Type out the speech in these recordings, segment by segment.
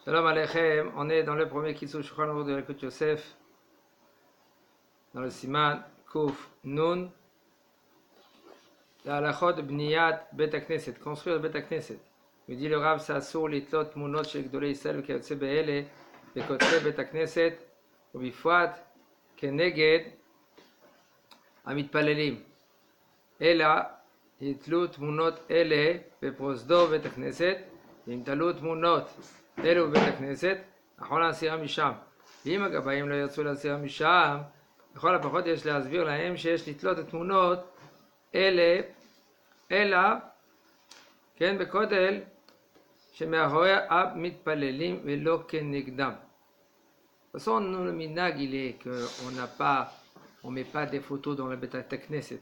Shalom Aleichem, on est dans le premier Kitzur Shulchan Aruch de Likutei Yosef, dans le Siman Kuf Nun, la halachot bniyat Bet HaKnesset, construire le Bet HaKnesset. Il dit le Rav, c'est assour litlot munot shel gdolei Yisrael v'kayotze be'ele bekotze Bet HaKnesset ובפרט כנגד המתפללים. אלא יתלו תמונות אלה בפרוזדור בית הכנסת, ואם תלו תמונות אלו בבית הכנסת, יכול להסירה משם. ואם הגבאים לא ירצו להסירה משם, לכל הפחות יש להסביר להם שיש לתלות את תמונות אלה, אלא, כן, בכותל שמאחורי המתפללים ולא כנגדם. De toute façon, nous, le minag, il est qu'on ne met pas des photos dans le Bet HaKnesset.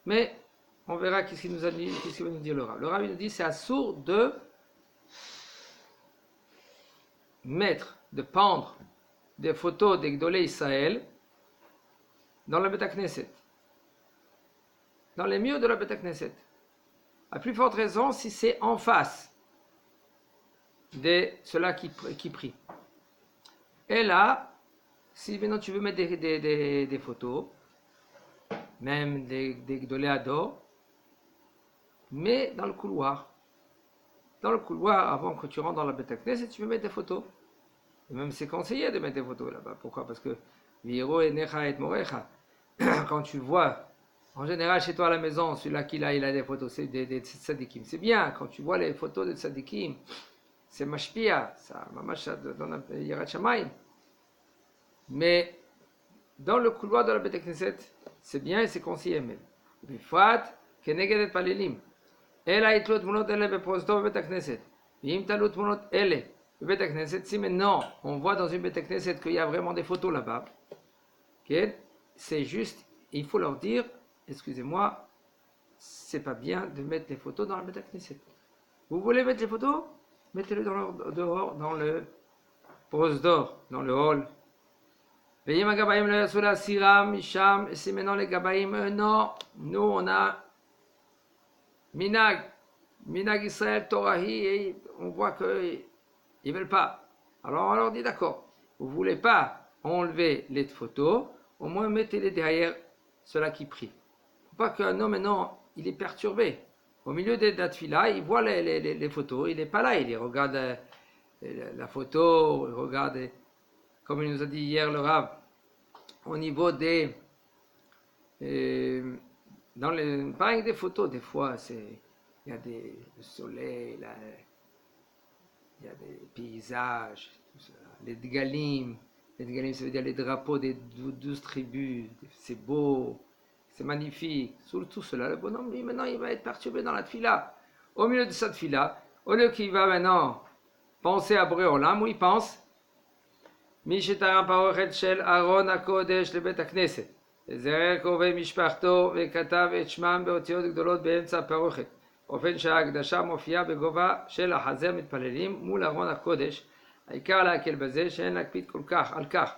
Mais on verra qu'est-ce qu'il va nous dire le Rav. Le Rav, il nous dit c'est assour de mettre, de pendre des photos des Gdolei Israël dans le Bet HaKnesset, dans les murs de la Bet HaKnesset. À plus forte raison si c'est en face de ceux-là qui prient. Et là, si maintenant tu veux mettre des photos, même des Gdolei Hador, mais dans le couloir. Dans le couloir, avant que tu rentres dans la Bet HaKnesset, tu peux mettre des photos. Et même c'est conseillé de mettre des photos là-bas. Pourquoi? Parce que Viro et Necha et Morecha, quand tu vois, en général chez toi à la maison, celui-là qui il a des photos, c'est des tzadikim. C'est bien, quand tu vois les photos de tzadikim, c'est mashpia, ça donne un yirat shamayim. Mais dans le couloir de la Bet HaKnesset, c'est bien et c'est conseillé même. בפרט כנגד מתפללים. אלא יתלו תמונות אלה בפרוזדור בבית הכנסת. ואם תלו תמונות אלה בבית הכנסת, si maintenant on voit dans une Bet HaKnesset qu'il y a vraiment des photos là-bas, okay, c'est juste, il faut leur dire, excusez-moi, c'est pas bien de mettre les photos dans la Bet HaKnesset. Vous voulez mettre les photos? Mettez-les dehors, dans le prosdor, dans le hall. ואם הגבאים לא יצאו להסירה משם, si maintenant les גבאים, non, nous on a minag Israël, Torahi, et on voit qu'ils ne veulent pas. Alors on leur dit d'accord, vous ne voulez pas enlever les photos, au moins mettez-les derrière ceux-là qui prient. Faut pas qu'un homme maintenant, il est perturbé. Au milieu de la tefila, il voit les photos, il n'est pas là, il regarde la photo, il regarde, comme il nous a dit hier le Rav, au niveau des... pas avec des photos, des fois, il y a le soleil, il y a des paysages, les dgalim. Les dgalim, ça veut dire les drapeaux des 12 tribus, c'est beau, c'est magnifique. Surtout cela, le bonhomme, lui, maintenant, il va être perturbé dans la tefila. Au milieu de cette tefila, au lieu qu'il va maintenant penser à Boré Olam, où il pense מי שתרם פרוכת של ארון הקודש לבית הכנסת, וזרק קרובי משפחתו וכתב את שמם באותיות גדולות באמצע הפרוכת, באופן שההקדשה מופיעה בגובה של החזה מתפללים מול ארון הקודש, העיקר להקל בזה שאין להקפיד כל כך על כך.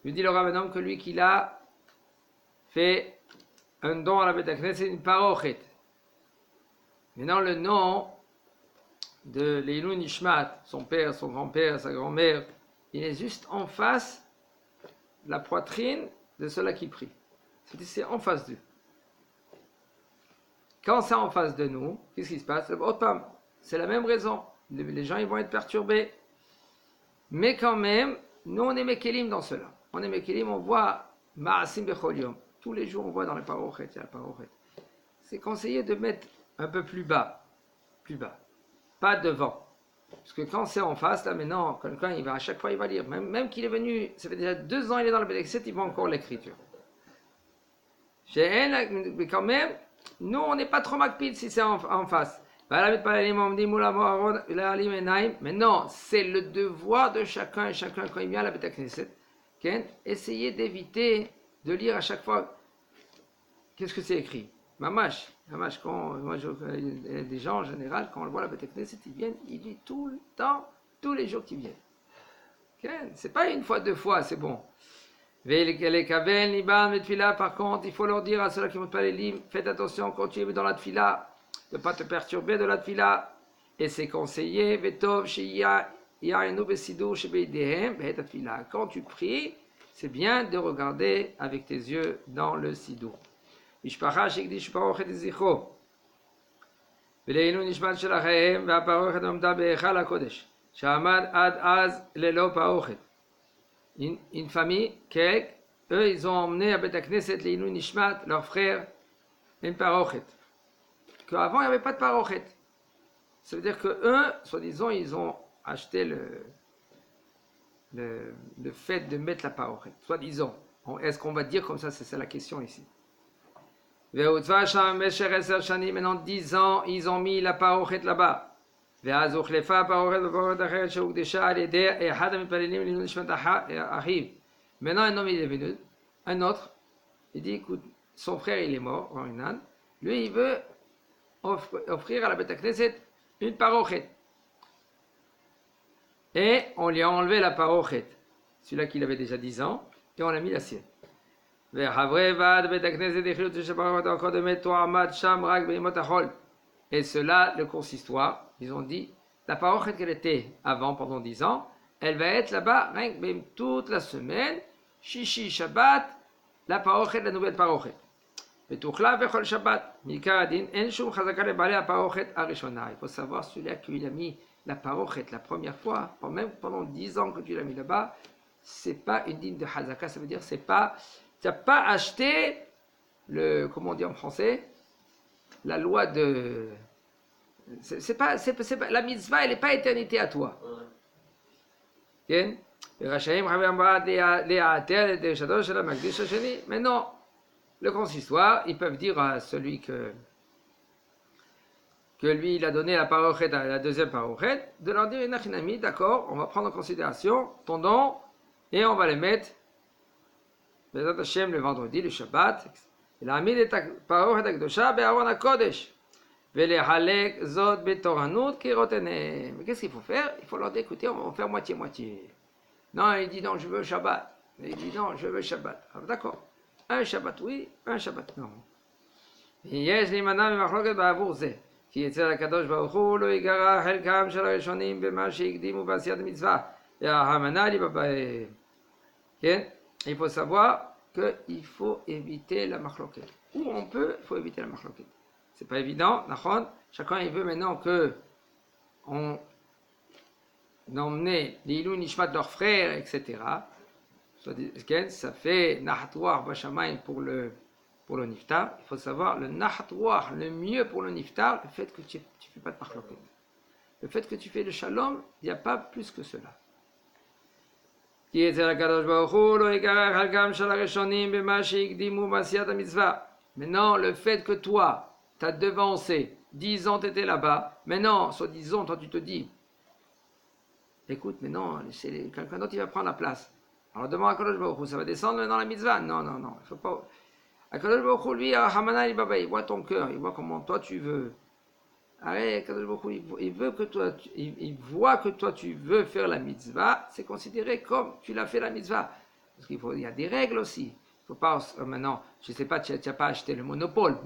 Il dit le Rav que lui qu'il a fait un don à la Bet HaKnesset, une parochet. Maintenant le nom de Leilou Nishmat, son père, son grand-père, sa grand-mère, il est juste en face de la poitrine de ceux-là qui prient. C'est en face d'eux. Quand c'est en face de nous, qu'est-ce qui se passe? C'est la même raison. Les gens ils vont être perturbés. Mais quand même, nous on est mekelim dans cela. On est mekelim, on voit Ma'asim Bechol Yom. Tous les jours on voit dans les parochet, il y a la parochet. C'est conseillé de mettre un peu plus bas. Plus bas. Pas devant. Parce que quand c'est en face, là maintenant, quelqu'un, à chaque fois, il va lire. Même qu'il est venu, ça fait déjà 2 ans, il est dans le Bet HaKnesset, il voit encore l'écriture. Mais quand même, nous, on n'est pas trop makpid si c'est en face. Maintenant, c'est le devoir de chacun quand il vient à la Bet HaKnesset, essayer d'éviter de lire à chaque fois qu'est-ce que c'est écrit. Mamash, quand moi il y a des gens en général, quand on le voit à la Bet HaKnesset, ils viennent, ils lisent tout le temps, tous les jours qu'ils viennent. Okay? C'est pas une fois, 2 fois, c'est bon. Par contre, il faut leur dire à ceux-là qui ne montent pas les livres, faites attention quand tu es dans la tefila, de ne pas te perturber de la tefila. Et c'est conseillé, Vetov, Shia, Quand tu pries, c'est bien de regarder avec tes yeux dans le sidour. ולעילוי נשמת של אחיהם והפרוכת עמדה בהיכל הקודש שעמד עד אז ללא פרוכת. Une famille, eux ils ont emmené à Bet Knesset לעילוי נשמת leur frère une parochet. Qu'avant il n'y avait pas de parochet. Ça veut dire que eux, soi-disant, ils ont acheté le fait de mettre la parochet. Soi-disant. Est-ce qu'on va dire comme ça? C'est ça la question ici. Maintenant 10 ans, ils ont mis la parochet là-bas. Maintenant un homme il est venu, un autre, il dit écoute, son frère il est mort, lui il veut offrir à la Bet Knesset une parochet. Et on lui a enlevé la parochet, celui-là qui avait déjà 10 ans, et on l'a mis la sienne. Et cela, le consistoire, ils ont dit, la parochet qu'elle était avant, pendant 10 ans, elle va être là-bas, même toute la semaine, Shishi, Shabbat, la parochet, la nouvelle parochet. Il faut savoir, celui-là qui a mis la parochet la première fois, même pendant 10 ans que tu l'as mis là-bas, c'est pas une digne de Hazaka, ça veut dire c'est pas, tu n'as pas acheté le, comment on dit en français, la loi de, c'est pas, la mitzvah, elle n'est pas éternité à toi. Mais non, le consistoire, ils peuvent dire à celui que lui il a donné la parochet à la deuxième parochet, de leur dire Nachinami, d'accord, on va prendre en considération ton don et on va les mettre Bezat Hashem le vendredi, le Shabbat. Il a mis les parochet akdosha be'aron hakodesh ve'lehalek zot betoranut kirotenem. Mais qu'est-ce qu'il faut faire? Il faut leur dire écoutez, on va faire moitié-moitié. Non, il dit non, je veux Shabbat. Il dit non, je veux Shabbat. Alors, d'accord. Un Shabbat oui, un Shabbat non. יש להימנע ממחלוקת בעבור זה, כי אצל הקדוש ברוך הוא לא ייגרע חלקם של הראשונים במה שהקדימו בעשיית המצווה, והמנה לי בבהם. כן? Il faut savoir qu'il faut éviter la machloket. Où on peut, il faut éviter la machloket. C'est pas évident, nachon. Chacun il veut maintenant que on emmener l'ilou nishmat de leurs frères, etc. Ça fait nahatouar bashamayim pour le niftar. Il faut savoir le nahatouar, le mieux pour le niftar, le fait que tu ne fais pas de machloket. Le fait que tu fais le shalom, il n'y a pas plus que cela. Maintenant, le fait que toi, tu as devancé, 10 ans tu étais là-bas, maintenant, soi-disant, toi tu te dis, écoute, mais non, quelqu'un d'autre il va prendre la place. Alors demande à Kadosh Baruch Hu, ça va descendre maintenant la mitzvah? Non, il ne faut pas. Kadosh Baruch Hu, lui, il voit ton cœur, il voit comment toi tu veux. Arrête, Kadosh Baruch Hu, il veut que toi, il voit que toi tu veux faire la mitzvah, c'est considéré comme tu l'as fait la mitzvah. Parce qu'il y a des règles aussi. Il ne faut pas, maintenant, je ne sais pas, tu n'as pas acheté le monopole.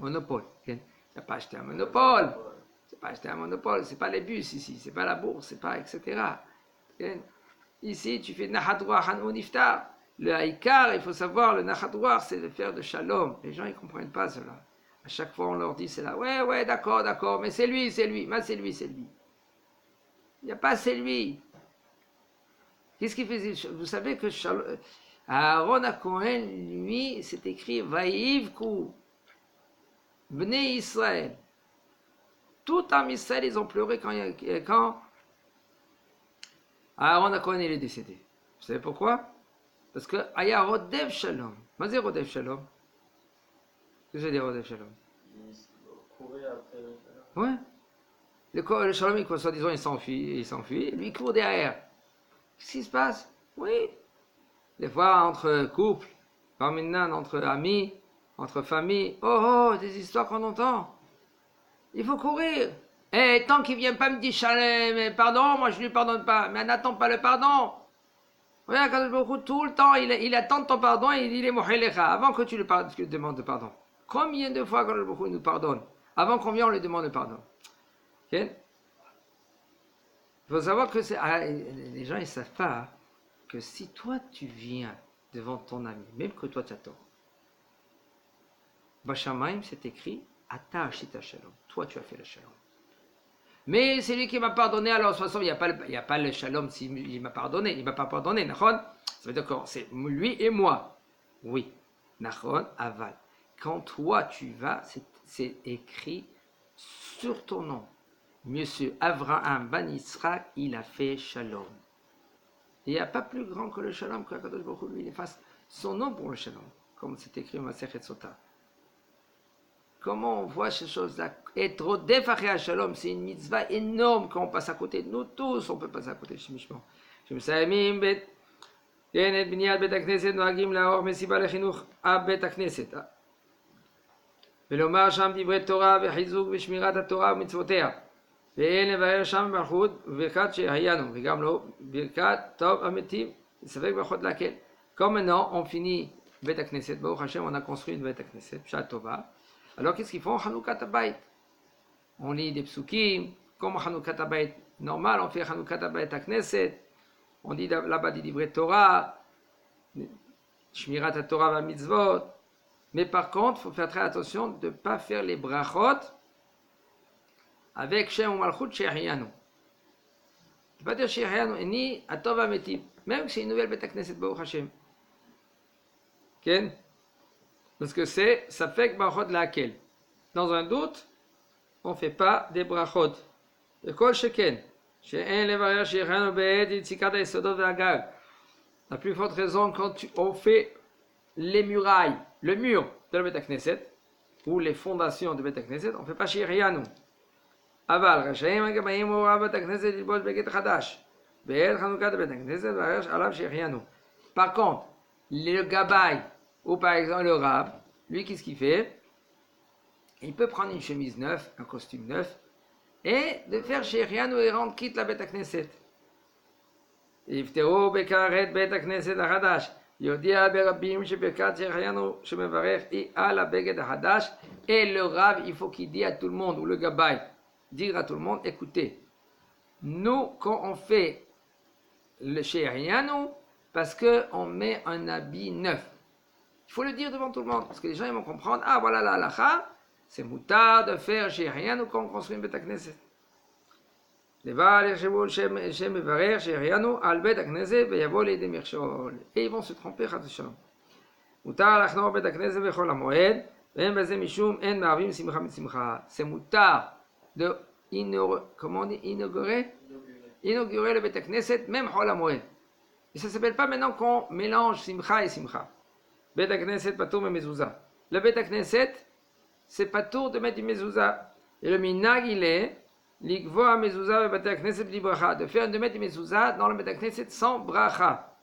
Tu n'as pas acheté un monopole. Tu n'as pas acheté un monopole, ce n'est pas les bus ici, ce n'est pas la bourse, c'est pas, etc. Ici, tu fais Nahadouar Hanou Niftar. Le haïkar, il faut savoir, le Nahadouar, c'est de faire de shalom. Les gens, ils ne comprennent pas cela. À chaque fois, on leur dit, c'est là, ouais, d'accord, mais c'est lui, mais c'est lui. Il n'y a pas c'est lui. Qu'est-ce qu'il faisait? Vous savez que Aaron à Cohen, lui, c'est écrit, Vaïvku, Bnei Israël. Tout en Israël, ils ont pleuré quand Aaron à Cohen, il est décédé. Vous savez pourquoi? Parce que Aya Rodev Shalom. Qu'est-ce que Rodev Shalom? Qu'est-ce que je veux dire Rodev Shalom? Courir après le shalom. Ouais. Le Shalom, soi-disant, il s'enfuit, lui il court derrière. Qu'est-ce qui se passe? Oui. Des fois, entre couples, entre amis, entre familles, des histoires qu'on entend. Il faut courir. Et tant qu'il ne vient pas me dire Shalom, pardon, moi je ne lui pardonne pas. Mais n'attends pas le pardon. Regarde, quand beaucoup tout le temps, il attend ton pardon et il est mohelecha avant que tu lui demandes pardon. Combien de fois quand beaucoup nous pardonne? Avant combien on lui demande pardon? Okay? Il faut savoir que les gens, ils ne savent pas que si toi, tu viens devant ton ami, même que toi, tu as tort, Bachamaim, c'est écrit, Ata Ashita Shalom. Toi, tu as fait le shalom. Mais c'est lui qui m'a pardonné, alors de toute façon, il n'y a pas le shalom s'il m'a pardonné. Il ne m'a pas pardonné, Nachon. Ça veut dire que c'est lui et moi. Oui, Nachon, Aval. Quand toi, tu vas, c'est écrit sur ton nom. Monsieur Avraham Ben Yitzhak, il a fait shalom. Il n'y a pas plus grand que le shalom que Kadosh Baruch Hu, lui, il efface son nom pour le shalom, comme c'est écrit au Masechet Sota. Comment on voit ces choses-là? Être défaré à shalom, c'est une mitzvah énorme quand on passe à côté. Nous tous, on peut passer à côté. שמסיימים את בניית בית הכנסת נוהגים לערוך מסיבה לחינוך בית הכנסת ולומר שם דברי תורה וחיזוק ושמירת התורה ומצוותיה ואין לבאר שם מלכות וברכת שהחיינו וגם לא ברכת טוב המתים וספק ברכות להקל. Comme maintenant on finit בית הכנסת, ברוך השם, on a construit une בית הכנסת, בשעה טובה. Alors qu'est-ce qu'ils font? Chanoukat Habayit. On lit des psukim, comme Chanoukat Habayit normal, on fait Chanoukat Habayit à Knesset, on dit là-bas des livrets Torah, Shmirat Torah va mitzvot. Mais par contre, il faut faire très attention de ne pas faire les brachot avec Shem ou Malchut She'ahyanu. Ne pas dire She'ahyanu, ni Atov Ametim, même si c'est une nouvelle Beit Knesset Baruch Hashem. Parce que ça fait que brachot laquelle. Dans un doute, on ne fait pas des brachot. Le kol sheken, she'en levarer she'echanu be'ed yitzikat ha'yesodot ve'agag. La plus forte raison quand on fait les murailles, le mur de la Beit Knesset ou les fondations de Beit Knesset, on ne fait pas she'echanu. Aval rashayim ha'gabayim ora Beit Knesset lilbos beged chadash be'ed chanukat Beit Knesset ve'aresh alav she'echanu. Par contre, le gabay ou par exemple le rab, lui, qu'est-ce qu'il fait? Il peut prendre une chemise neuve, un costume neuf, et de faire She'ahyanu et rendre quitte la Beit Knesset. Ifteru bekaret Beit Knesset החדש. יודיע ברבים שברכת She'ahyanu שמברך היא על הבגד החדש. Et le rab, il faut qu'il dise à tout le monde, ou le gabay, dire à tout le monde, écoutez, nous, quand on fait le She'ahyanu, parce qu'on met un habit neuf. Il faut le dire devant tout le monde, parce que les gens ils vont comprendre, ah voilà la halacha, c'est moutard de faire She'ahyanu quand on construit une Beit Knesset. Et ils vont se tromper, c'est moutard de inaugurer le Beit Knesset, même Chol HaMoed. Et ça ne s'appelle pas maintenant qu'on mélange simcha et simcha. Beit Knesset patour me mezouza. Le Beit Knesset, c'est patour de mettre une mezouza. Et le minag, il est l'ikvoa mezouza ve Beit Knesset bli bracha, de mettre une mezouza dans le Beit Knesset sans bracha.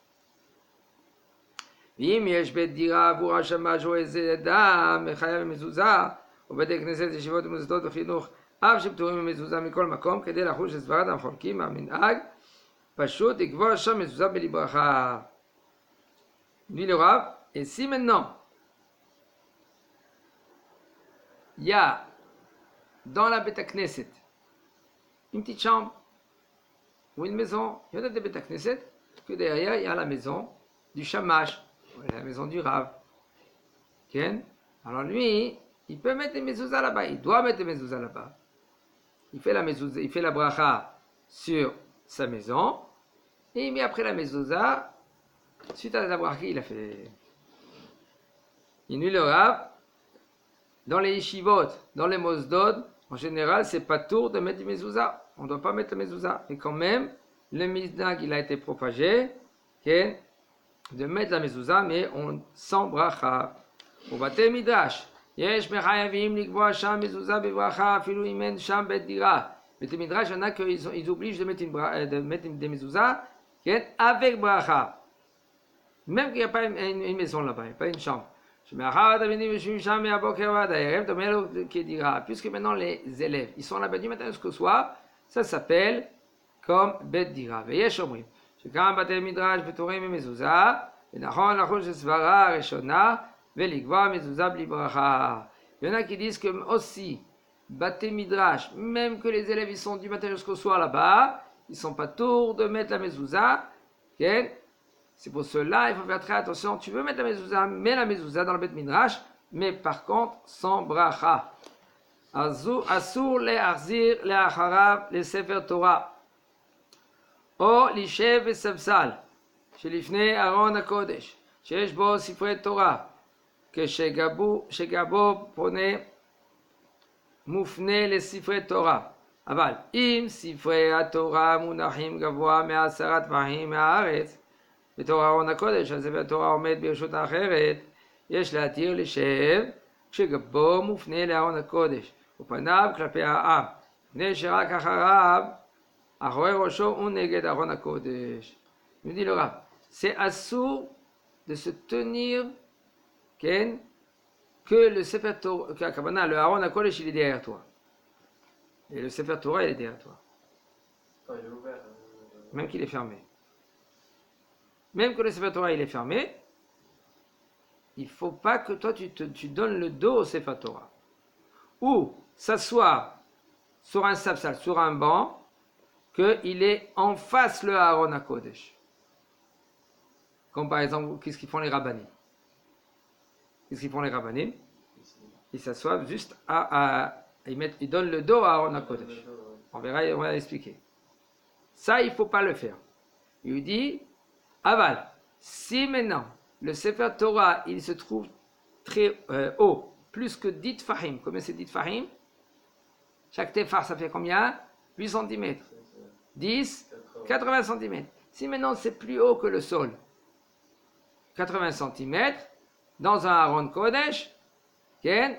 Vim yesh bet dira avur hashamash ou eze adam mechayav mezouza, ou Beit Knesset yeshivot mezuzot v'chinuch, av shepturim mezouza mikol makom, kedei lachush esvarad amcholkim ha'minag, pashut ikvoa sham mezouza bli bracha. Dit le Rav. Et si maintenant, il y a dans la Beit Knesset une petite chambre ou une maison, il y en a des Beit Knesset que derrière il y a la maison du Shamash, la maison du Rav. Alors lui, il peut mettre les mezuzah là-bas, il doit mettre les mezuzah là-bas. Il fait la bracha sur sa maison et il met après la mezuzah, suite à la bracha, il a fait. Il nuit le Rav, dans les yeshivot, dans les mosdod, en général, c'est pas tour de mettre du mezuzah. On ne doit pas mettre le mezuzah. Et quand même, le miznag, il a été propagé, de mettre la mezuzah, mais on sans bracha. Au bate midrash, yesh mechayavim likvoa sham mezuzah bebracha, afilu imen sham bet dira. Mais les midrash, il y en a qu'ils obligent de mettre des mezuzah, avec bracha. Même qu'il n'y a pas une maison là-bas, il n'y a pas une chambre. Puisque maintenant les élèves, ils sont là-bas du matin jusqu'au soir, ça s'appelle comme Bet Dira. Il y en a qui disent que aussi, Bate Midrash, même que les élèves ils sont du matin jusqu'au soir là-bas, ils sont pas tours de mettre la mezouza. C'est pour cela, il faut faire très attention. Tu veux mettre la mezouza, mets la mezouza dans le Bet Midrash, mais par contre, sans bracha. Asur le arzir le acharav le sefer Torah. O lishev et sebsal. שלפני ארון הקודש, שיש בו ספרי תורה, כשגבו מופנה לספרי תורה. אבל אם ספרי התורה מונחים גבוה מ10 טפחים מהארץ, בתור ארון הקודש, אז ספר התורה עומד ברשות האחרת, יש להתיר לשב כשגבו מופנה לארון הקודש, ופניו כלפי העם, מפני שרק אחרי ראשו הוא נגד ארון הקודש. Il me dit le Rav, c'est assourd de se tenir que le Sefer Torah, le Aaron HaKodesh, il est derrière toi. Et le Sefer Torah, il est derrière toi. Quand il est ouvert. Même qu'il est fermé. Même que le Sefer Torah, il est fermé, il ne faut pas que toi, tu donnes le dos au Sefer Torah. Ou s'asseoir sur un sapsal, sur un banc, qu'il est en face le Aaron HaKodesh. Comme par exemple, qu'est-ce qu'ils font les rabbinim? Qu'est-ce qu'ils font les rabbinim? Ils s'assoient juste ils donnent le dos à Aaron HaKodesh. On verra, on va l'expliquer. Ça, il ne faut pas le faire. Il lui dit, aval, si maintenant le Sefer Torah, il se trouve très haut, plus que 10 tfahim, combien c'est 10 tfahim? Chaque tefar, ça fait combien? 8 cm. 10, 80 cm. Si maintenant c'est plus haut que le sol, 80 cm, dans un Aaron Kodesh,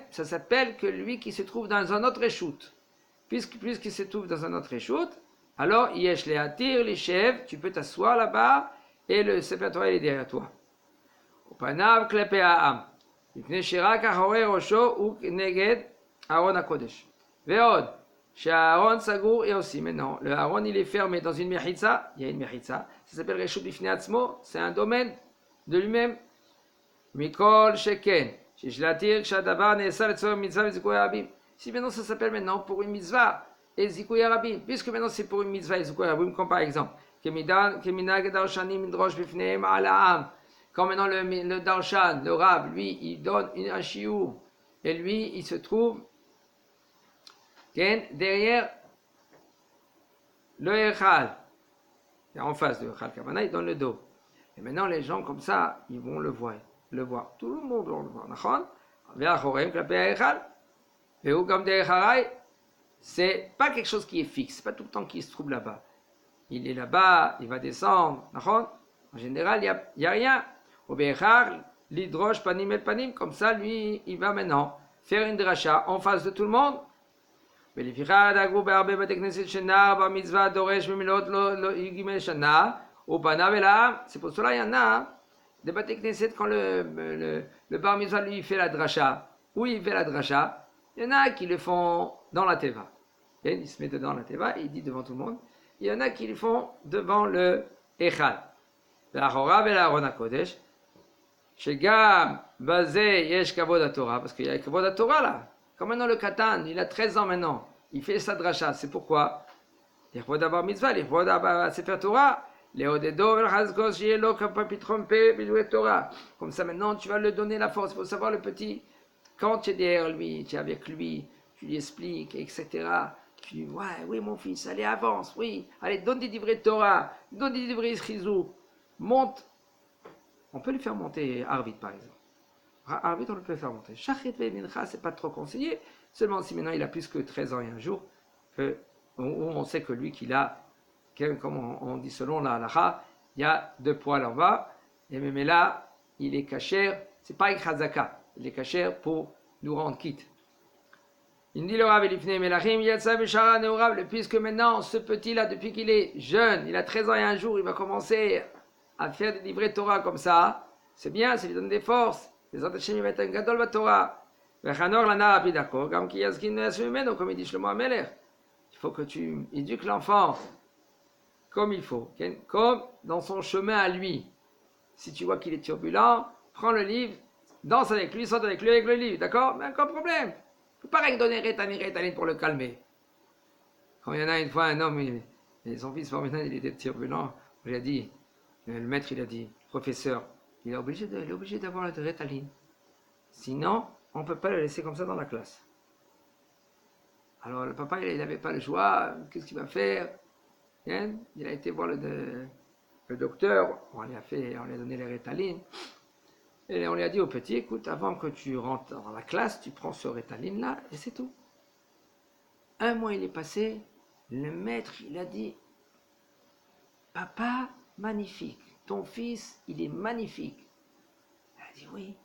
ça s'appelle que lui qui se trouve dans un autre échoute. Puisqu'il se trouve dans un autre échoute, alors yesh le atir, les chèvres, tu peux t'asseoir là-bas et le Sefer Torah est derrière toi. Upanav klepe ha'am, mipnei shirak achorei rosho u neged Aaron HaKodesh. Ve'od, שהארון סגור, et aussi maintenant, le Aaron il est fermé dans une mechitza, il y a une mechitza, ça s'appelle Reshut Bifnei Atzmo, c'est un domaine de lui-même. Mikol Sheken, Shishlatir, Shadavar, Neesar, Etzor, Mitzvah, Zikouya Rabim. Si maintenant ça s'appelle maintenant pour une mitzvah et Zikouya Rabim, puisque maintenant c'est pour une mitzvah et Zikouya Rabim, comme par exemple, Keminag Darshanim Drosh Bifneim Alaam, quand maintenant le Darshan, le Rab, lui, il donne un shiur, et lui, il se trouve derrière le Echal, en face de Echal Kavana, il donne le dos. Et maintenant, les gens comme ça, ils vont le voir. Tout le monde va le voir. C'est pas quelque chose qui est fixe, c'est pas tout le temps qu'il se trouve là-bas. Il est là-bas, il va descendre. En général, il n'y a rien. L'hydroge panim et panim, comme ça, lui, il va maintenant faire une dracha en face de tout le monde. C'est pour cela il y en a des Bate Knesset quand le bar mitzvah lui fait la dracha, où il fait la dracha, il y en a qui le font dans la teva. Il se met dedans la teva et il dit devant tout le monde. Il y en a qui le font devant le echal. L'achora et l'Aaron HaKodesh. Shegam bazé yesh kavod haTorah, parce qu'il y a kavod haTorah là. Comme maintenant le Katan, il a 13 ans maintenant, il fait sa dracha, c'est pourquoi? Il faut d'abord mitzvah, il faut d'abord sefer Torah. Comme ça maintenant tu vas lui donner la force. Il faut savoir le petit, quand tu es derrière lui, tu es avec lui, tu lui expliques, etc. Tu dis, ouais, oui mon fils, allez avance, oui, allez donne des livrets de Torah, donne des livrets de Chizou, monte. On peut lui faire monter Arvit par exemple. Arvit on le peut faire monter. Shachrit ve'mincha c'est pas trop conseillé, seulement si maintenant il a plus que 13 ans et un jour, où on sait que lui qu'il a, comme on dit selon la halacha, il y a 2 poils en bas, et même là, il est kasher, c'est pas une chazaka, il est kasher pour nous rendre quitte. Il dit le Rav Elifnei Melachim, Yatsa Beshara Neurav, puisque maintenant, ce petit-là, depuis qu'il est jeune, il a 13 ans et un jour, il va commencer à faire des livrets de Torah comme ça, c'est bien, ça lui donne des forces, les Hashem, il va être un gadol va Torah. Vechanor lana rapidako, gam ki yazkin neasumeno, comme il dit Shlomo HaMelech. Il faut que tu éduques l'enfant comme il faut, comme dans son chemin à lui. Si tu vois qu'il est turbulent, prends le livre, danse avec lui, saute avec lui avec le livre, d'accord? Mais aucun problème. Il ne faut pas rien donner rétaline pour le calmer. Quand il y en a une fois un homme, Et son fils, maintenant, il était turbulent. On lui a dit, le maître, il a dit, professeur, il est obligé d'avoir le rétaline. Sinon, on ne peut pas le laisser comme ça dans la classe. Alors le papa, il n'avait pas le choix. Qu'est-ce qu'il va faire? Hein? Il a été voir le docteur. On lui a donné les rétalines. Et on lui a dit au petit, écoute, avant que tu rentres dans la classe, tu prends ce rétaline-là et c'est tout. Un mois, il est passé. Le maître, il a dit, papa, magnifique. Ton fils, il est magnifique. Il a dit oui.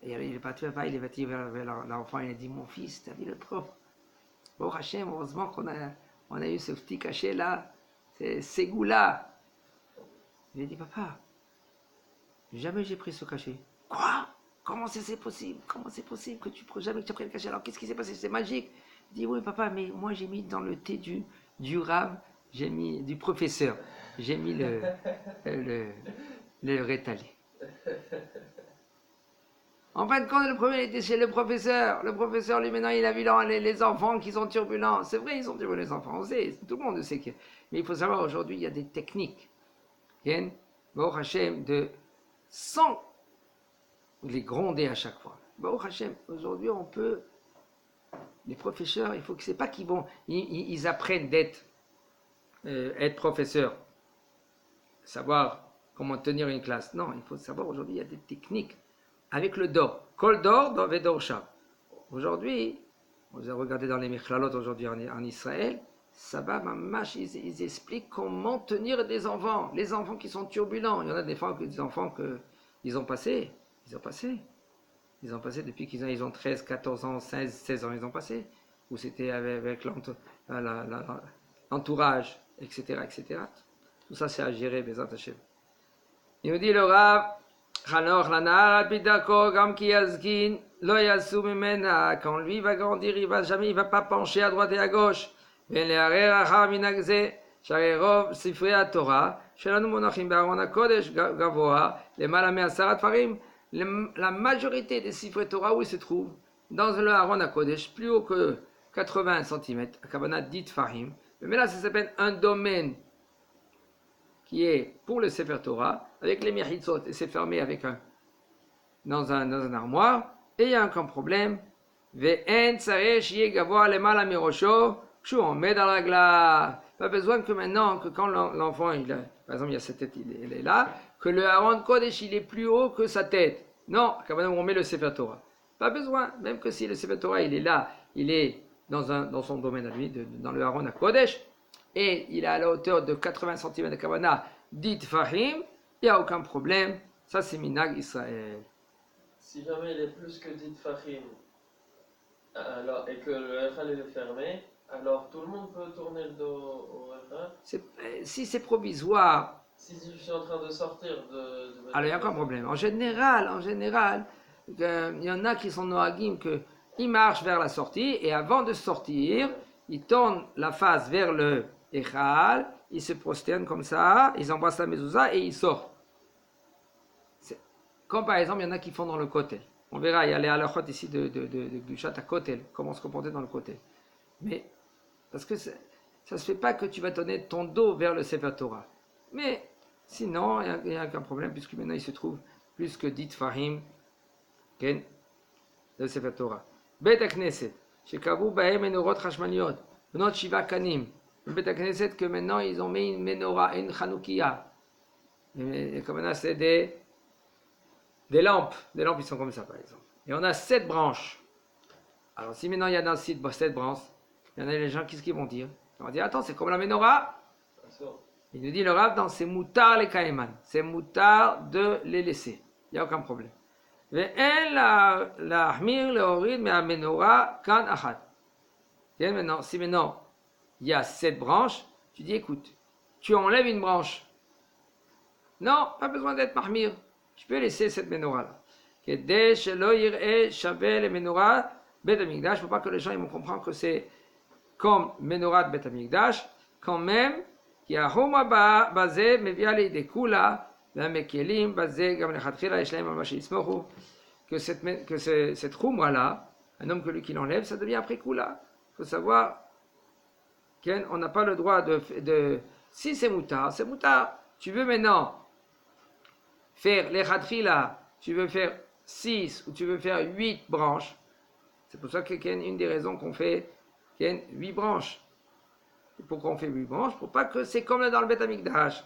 Et il est parti vers l'enfant. Il a dit, mon fils, t'as vu le prof? Bon, Hachem, heureusement qu'on a eu ce petit cachet là, ces goûts-là. Il a dit, papa, jamais j'ai pris ce cachet. Quoi? Comment c'est possible? Comment c'est possible que jamais que tu as pris le cachet? Alors qu'est-ce qui s'est passé? C'est magique. Il dit, oui, papa, mais moi j'ai mis dans le thé du rave, j'ai mis du professeur, j'ai mis le rétalé. En fin de compte, le premier était chez le professeur. Le professeur, lui, maintenant, il a vu les enfants qui sont turbulents. C'est vrai, ils sont turbulents, les enfants. On sait, tout le monde sait que. Mais il faut savoir, aujourd'hui, il y a des techniques. Baruch Hashem, sans les gronder à chaque fois. Baruch Hashem, aujourd'hui, on peut. Les professeurs, il faut que c'est pas qu'ils vont. Ils apprennent être professeurs. Savoir comment tenir une classe. Non, il faut savoir, aujourd'hui, il y a des techniques. Avec le dor. Kol dor, vedor shab. Aujourd'hui, vous avez regardé dans les Mechlalot aujourd'hui en Israël, ça va, ils expliquent comment tenir des enfants, les enfants qui sont turbulents. Il y en a des enfants qu'ils ont passé, depuis qu'ils ont 13, 14 ans, 16 ans, ils ont passé. Ou c'était avec l'entourage, etc., etc. Tout ça, c'est à gérer, Bezat Hashem. Il nous dit le Rav, Chanor l'anahar al-pidako gam ki yazkin lo yasu mimena. Quand lui va grandir, il va pas pencher à droite et à gauche. Ven leharer achar minagze sharei rov sifrei haTorah shelanu monachim be'aron hakodesh gavoa lemala me'asar tfarim. La majorité des sifrei Torah, où ils se trouvent? Dans le Aron HaKodesh, plus haut que 80 cm, à Kavanah 10 tfarim. Mais là, ça s'appelle un domaine qui est pour le Sefer Torah, avec les Mechitzot, et c'est fermé dans un armoire, et il y a un problème. Ve'en tzarech yeh gavoa lemala mirosho, kshu omed al raglav. Pas besoin que maintenant, que quand l'enfant, par exemple, il y a sa tête, il est là, que le Aaron Kodesh, il est plus haut que sa tête. Non, quand même, on met le Sefer Torah. Pas besoin, même que si le Sefer Torah, il est là, il est dans son domaine à lui, dans le Aaron Kodesh, et il est à la hauteur de 80 cm de Kavanah, dit Fahim, il n'y a aucun problème. Ça, c'est Minag Israël. Si jamais il est plus que 10 Fahim, alors, et que le Echal est fermé, alors tout le monde peut tourner le dos au Echal? Si c'est provisoire. Si je suis en train de sortir alors, il n'y a aucun problème. En général, il y en a qui sont noagim, qu'ils marchent vers la sortie, et avant de sortir, ils tournent la face vers le Echal, ils se prosternent comme ça, ils embrassent la mezouza et ils sortent. Comme par exemple, il y en a qui font dans le kotel. On verra, il y a les halachot ici de Gushat à kotel, comment se comporter dans le kotel. Mais, parce que ça ne se fait pas que tu vas donner ton dos vers le Sefer Torah. Mais, sinon, il n'y a aucun problème, puisque maintenant il se trouve plus que 10 Fahim, le Sefer Torah. Bet HaKnesset, shekavu bahem menorot chashmaniot, venot shiva kanim. Le Bet HaKnesset, que maintenant ils ont mis une menorah, une chanoukia. Et comme ça, c'est des lampes. Des lampes, ils sont comme ça, par exemple. Et on a 7 branches. Alors, si maintenant il y a dans le site 7 branches, il y en a les gens, qu'est-ce qu'ils vont dire? Ils vont dire, attends, c'est comme la menorah. Il nous dit le Rav, c'est moutar les kaïman. C'est moutar de les laisser. Il n'y a aucun problème. Si maintenant il y a 7 branches, tu dis écoute, tu enlèves une branche. Non, pas besoin d'être mahmir. Je peux laisser cette menorah là. Il ne faut pas que les gens ils vont comprendre que c'est comme menorah de Bet Hamikdash, quand même, כי החומה בזה מביאה לידי כולה, והמקלים בזה גם לכתחילה יש להם על מה שיסמוכו, que cette khumra là, un homme que lui qui l'enlève, ça devient après kula. Il faut savoir qu'on n'a pas le droit Si c'est moutard, c'est moutard. Tu veux maintenant faire les khatrila, tu veux faire 6 ou tu veux faire 8 branches. C'est pour ça qu'il y a une des raisons qu'on fait 8 branches. Et pourquoi on fait 8 branches? Pour pas que c'est comme là dans le Beth Amikdash.